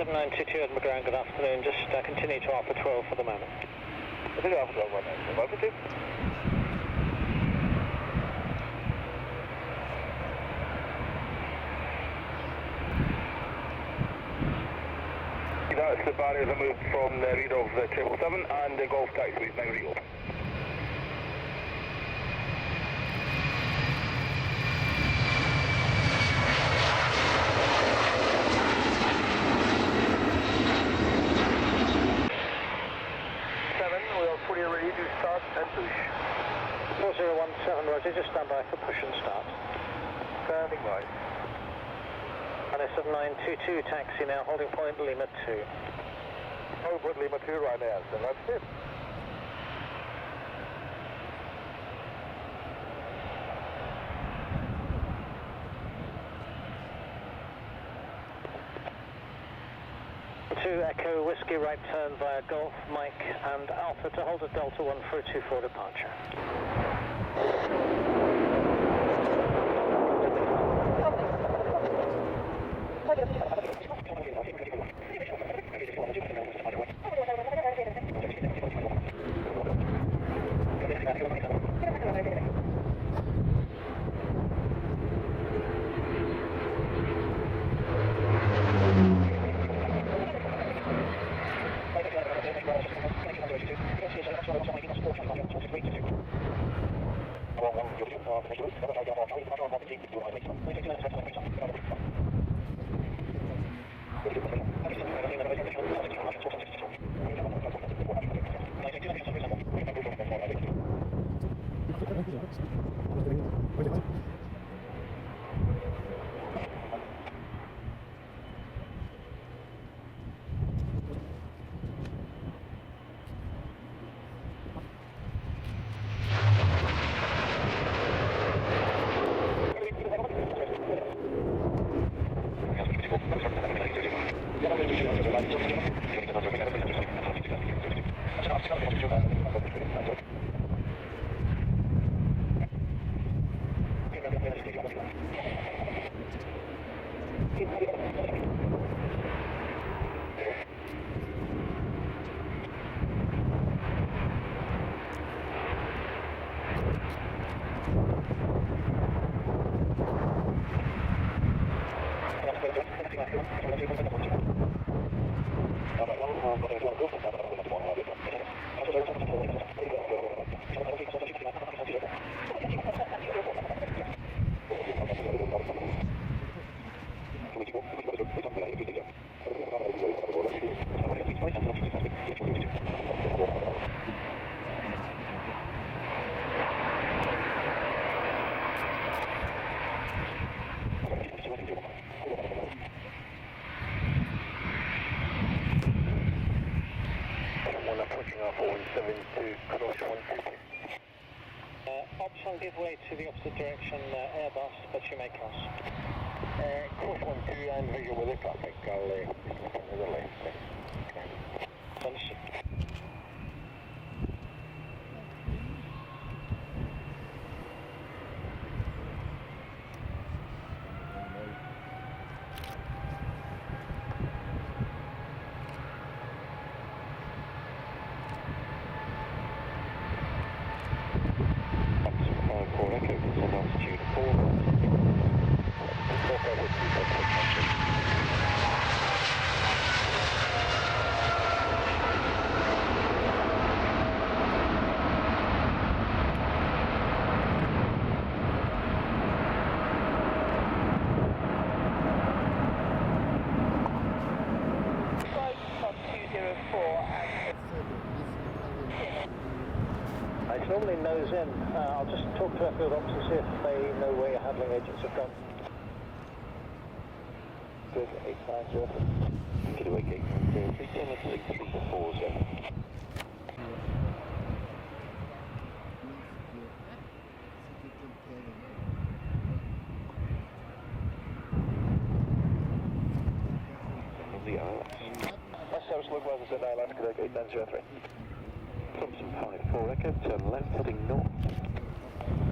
7922 at McGrath, good afternoon. Just continue to Alpha 12 for the moment. Continue Alpha 12 right now. Welcome to. That's the barriers are moved from the rear of the 777 and the Golf taxiway is now reopened. Fully ready to start and push. 4017, Roger, just stand by for push and start. Standing by. And a 7922 taxi now, holding point Lima 2. Holding point Lima 2 right now, so that's it. To Echo Whiskey, right turn via Golf, Mike and Alpha to hold at Delta 1 for a 24 departure. Option give way to the opposite direction, Airbus, but you may cross. Course 12 and visual with the traffic. I'll look to the left. Understood. It's normally nose in. I'll just talk to airfield ops and see if they know where your handling agents have gone. Good, 890. Get away, gate 340. Service look well, said Alaska, 8903. Thompson 54 Echo, turn left, heading north.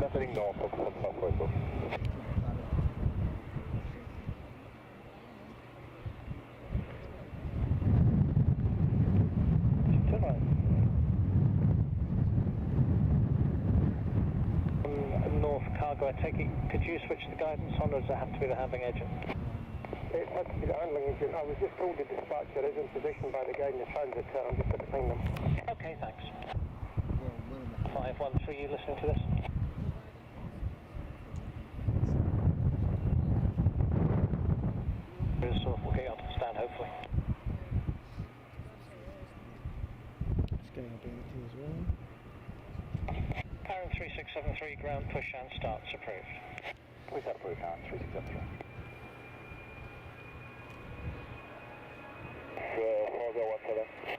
Left heading north of Southwest. I take it, could you switch the guidance on, or does it have to be the handling agent? It has to be the handling agent. I was just told the dispatcher is in position by the guy in the transit car. I'm just behind them. Okay, thanks. 513, you listening to this? So we'll get you onto the stand, hopefully. Just getting up into as well. Aaron 3673, ground push and starts approved. Push approved, Aaron 3673. 4017.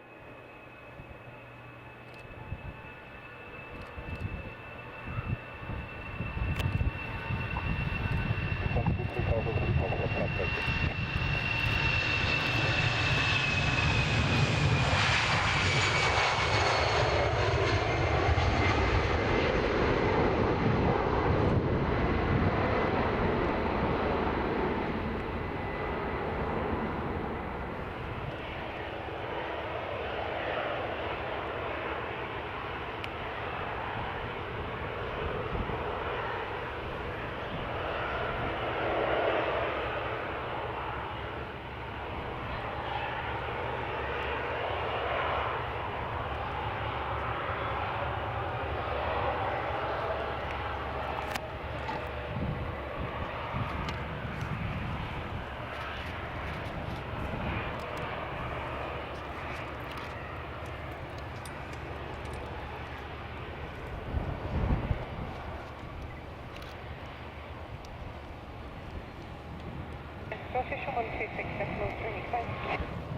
British 126.3, thanks.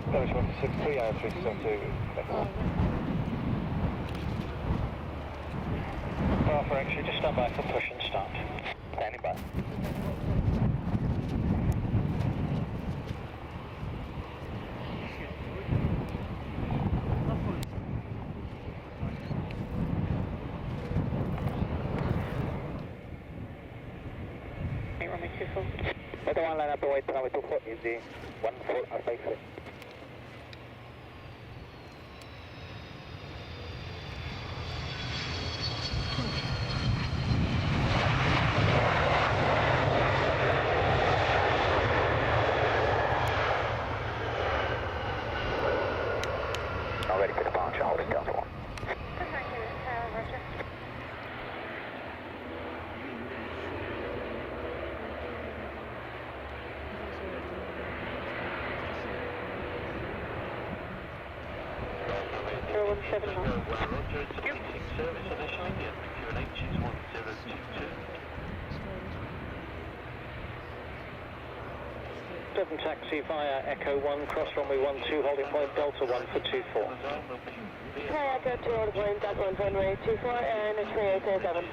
British 163, Aaron 3672. Power for extra, just stand by for push and start. Standing by. Runway 24. Weather 1 line up the white runway 24 is the 14 Alpha X-ray. Now ready for departure, holding Delta 1. Thank you, Roger. Service initially, the QNH is 1022. 7 taxi via Echo 1, cross runway 12, holding point Delta 1 for 24. Hi, Echo 2, holding point Delta 1, runway 24, and it's 3807.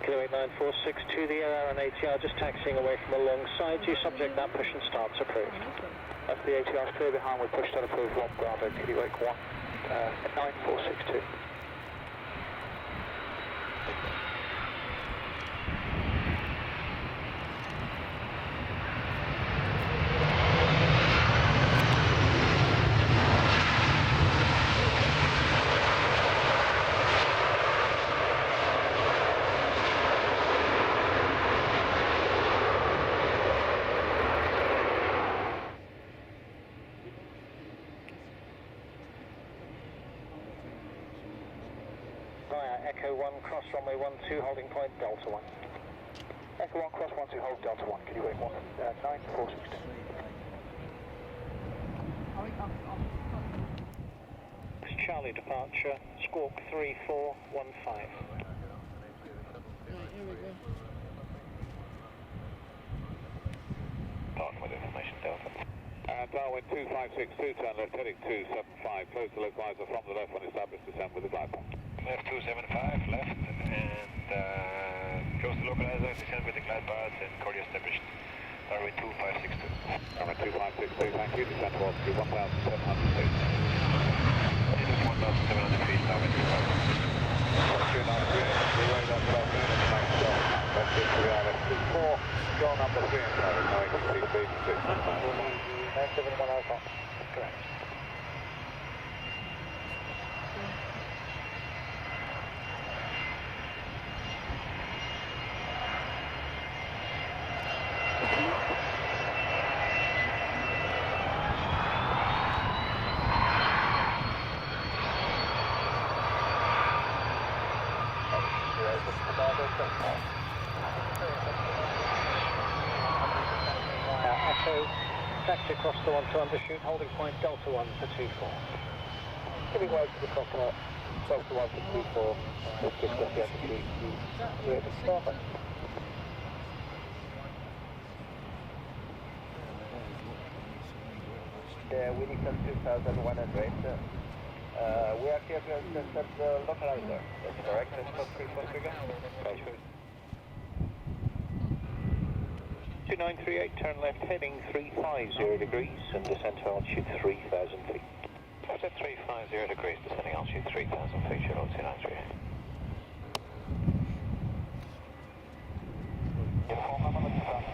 Kilo 89462 to the air and ATR, just taxiing away from alongside you, subject that push and starts approved. That's the ATR clear behind, we pushed and approved 1 Bravo, Kilo 1, 9462. Via Echo 1, cross runway 12, holding point Delta 1. Echo 1, cross 12, hold Delta 1, Kilo 1, 9462. It's Charlie departure, squawk 3415. Right, here we go. Parking with information Delta. Darwin 2562, turn left heading 275, close the localizer from the left when established, descend with the glide path. Left 275, left, and close the localizer, descend with the glide path, and cordial established. Darwin 2562. Darwin 2562, thank you, descend to altitude 1,700 feet. It is 1,700 feet, Darwin 2562. Way down below noon and thanks to That's it for the RS24, goal number 3 and carry, no exit speed 6. 971 Alpha. Correct. Taxi across the 1 to undershoot, holding point Delta 1 for 24. Giving way to the coconut, Delta 1 for 24, just discuss the attitude, perfect. Winnicott 2100. We are here to intercept the localizer. That's correct. That's not 3 trigger. 2938, turn left, heading 350 degrees, and descent to altitude 3,000 feet. After 350 degrees, descending altitude 3,000 feet, 2938. Uniform number, let's start.